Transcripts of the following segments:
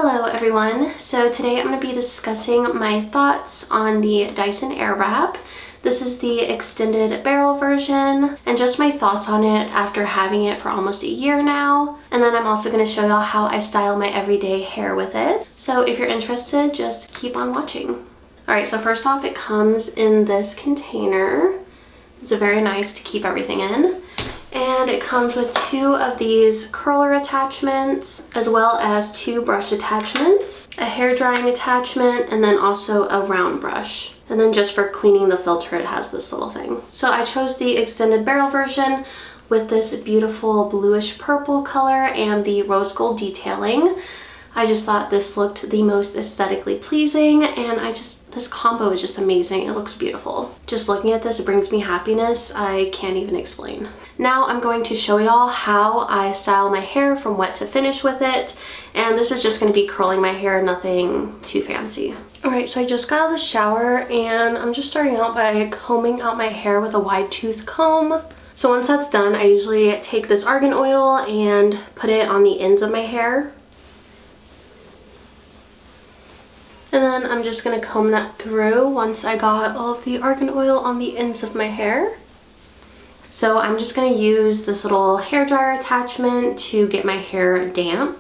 Hello everyone. So today I'm going to be discussing my thoughts on the Dyson Airwrap. This is the extended barrel version and just my thoughts on it after having it for almost a year now. And then I'm also going to show y'all how I style my everyday hair with it. So if you're interested, just keep on watching. Alright, so first off, it comes in this container. It's very nice to keep everything in. And it comes with two of these curler attachments, as well as two brush attachments, a hair drying attachment, and then also a round brush. And then just for cleaning the filter, it has this little thing. So I chose the extended barrel version with this beautiful bluish purple color and the rose gold detailing. I just thought this looked the most aesthetically pleasing, and this combo is just amazing. It looks beautiful. Just looking at this, it brings me happiness I can't even explain. Now I'm going to show y'all how I style my hair from wet to finish with it, and this is just going to be curling my hair, nothing too fancy. Alright, so I just got out of the shower and I'm just starting out by combing out my hair with a wide tooth comb. So once that's done, I usually take this argan oil and put it on the ends of my hair. And then I'm just going to comb that through once I got all of the argan oil on the ends of my hair. So I'm just going to use this little hair dryer attachment to get my hair damp.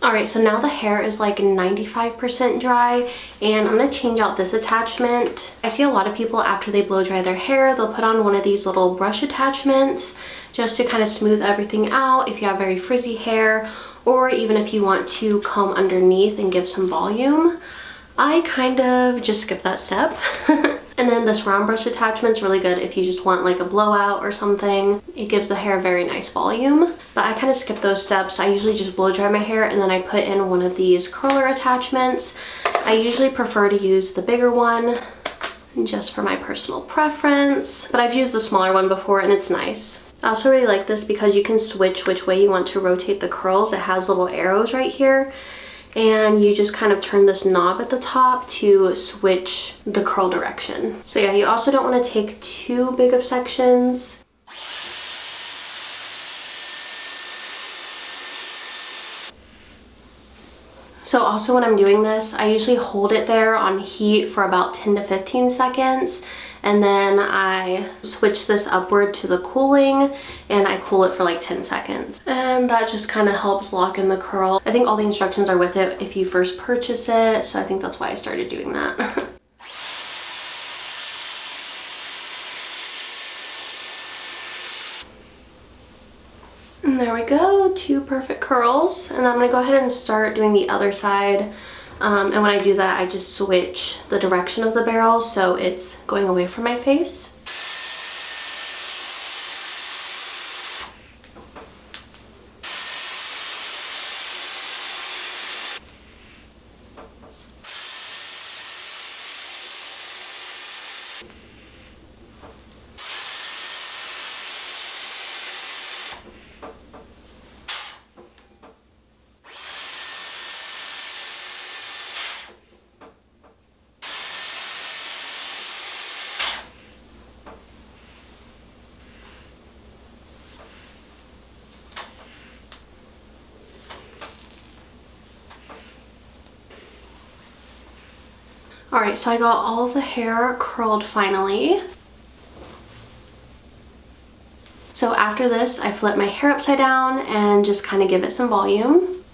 Alright, so now the hair is like 95% dry, and I'm going to change out this attachment. I see a lot of people after they blow dry their hair, they'll put on one of these little brush attachments just to kind of smooth everything out if you have very frizzy hair, or even if you want to comb underneath and give some volume. I kind of just skip that step. And then this round brush attachment is really good if you just want like a blowout or something. It gives the hair very nice volume. But I kind of skip those steps. I usually just blow dry my hair and then I put in one of these curler attachments. I usually prefer to use the bigger one just for my personal preference. But I've used the smaller one before and it's nice. I also really like this because you can switch which way you want to rotate the curls. It has little arrows right here. And you just kind of turn this knob at the top to switch the curl direction. So yeah, you also don't want to take too big of sections. So also when I'm doing this, I usually hold it there on heat for about 10 to 15 seconds. And then I switch this upward to the cooling and I cool it for like 10 seconds. And that just kind of helps lock in the curl. I think all the instructions are with it if you first purchase it. So I think that's why I started doing that. And there we go, two perfect curls. And I'm gonna go ahead and start doing the other side. And when I do that, I just switch the direction of the barrel so it's going away from my face. Alright, so I got all of the hair curled finally. So after this, I flip my hair upside down and just kind of give it some volume.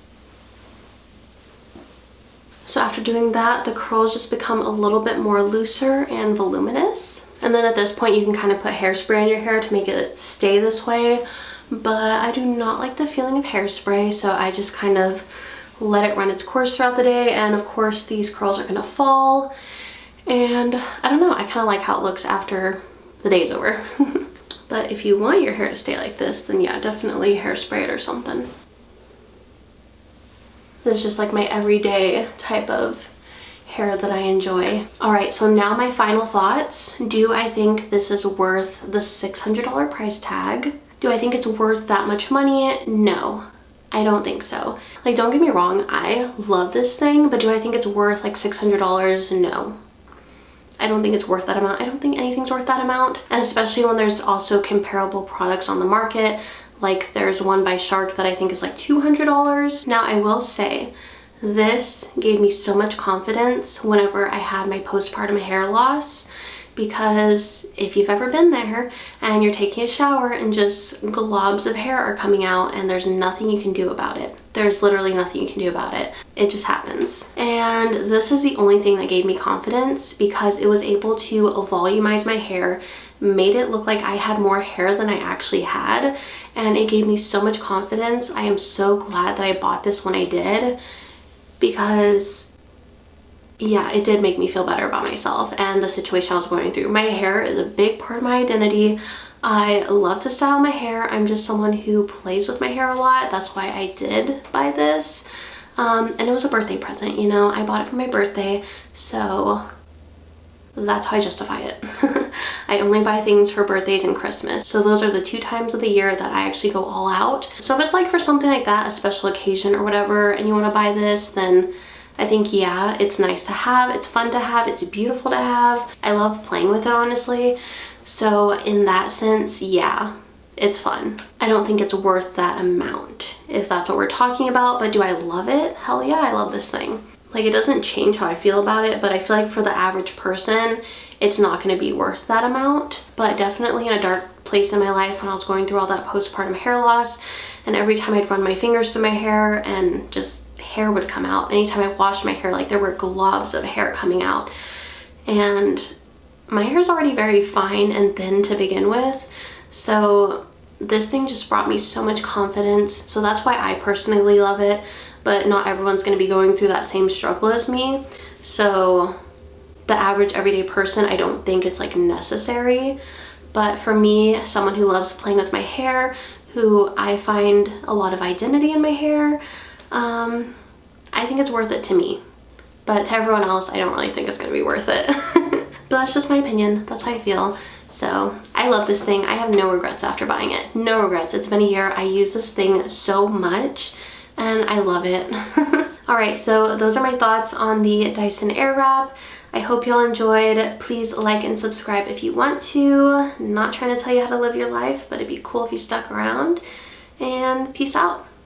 So after doing that, the curls just become a little bit more looser and voluminous. And then at this point, you can kind of put hairspray in your hair to make it stay this way. But I do not like the feeling of hairspray, so I just kind of let it run its course throughout the day, and of course these curls are gonna fall, and I don't know, I kind of like how it looks after the day's over. But if you want your hair to stay like this, then yeah, definitely hairspray it or something. This is just like my everyday type of hair that I enjoy. Alright, so now my final thoughts. Do I think this is worth the $600 price tag? Do I think it's worth that much money? No. I don't think so. Like, don't get me wrong, I love this thing, but do I think it's worth like $600? No. I don't think it's worth that amount. I don't think anything's worth that amount. And especially when there's also comparable products on the market Like there's one by Shark that I think is like $200. Now I will say, this gave me so much confidence whenever I had my postpartum hair loss, because if you've ever been there and you're taking a shower and just globs of hair are coming out and there's nothing you can do about it. There's literally nothing you can do about it. It just happens. And this is the only thing that gave me confidence, because it was able to volumize my hair, made it look like I had more hair than I actually had, and it gave me so much confidence. I am so glad that I bought this when I did, because yeah, it did make me feel better about myself and the situation I was going through. My hair is a big part of my identity. I love to style my hair. I'm just someone who plays with my hair a lot. That's why I did buy this. And it was a birthday present, you know. I bought it for my birthday, so that's how I justify it. I only buy things for birthdays and Christmas. So those are the 2 times of the year that I actually go all out. So if it's like for something like that, a special occasion or whatever, and you want to buy this, then I think, yeah, it's nice to have, it's fun to have, it's beautiful to have. I love playing with it, honestly. So in that sense, yeah, it's fun. I don't think it's worth that amount, if that's what we're talking about, but do I love it? Hell yeah, I love this thing. Like, it doesn't change how I feel about it, but I feel like for the average person, it's not gonna be worth that amount. But definitely in a dark place in my life when I was going through all that postpartum hair loss, and every time I'd run my fingers through my hair and just hair would come out. Anytime I washed my hair, like there were globs of hair coming out. And my hair is already very fine and thin to begin with. So this thing just brought me so much confidence. So that's why I personally love it. But not everyone's going to be going through that same struggle as me. So the average everyday person, I don't think it's like necessary. But for me, someone who loves playing with my hair, who I find a lot of identity in my hair, I think it's worth it to me. But to everyone else, I don't really think it's going to be worth it. But that's just my opinion. That's how I feel. So I love this thing. I have no regrets after buying it. No regrets. It's been a year. I use this thing so much and I love it. Alright, so those are my thoughts on the Dyson Airwrap. I hope y'all enjoyed. Please like and subscribe if you want to. Not trying to tell you how to live your life, but it'd be cool if you stuck around. And peace out.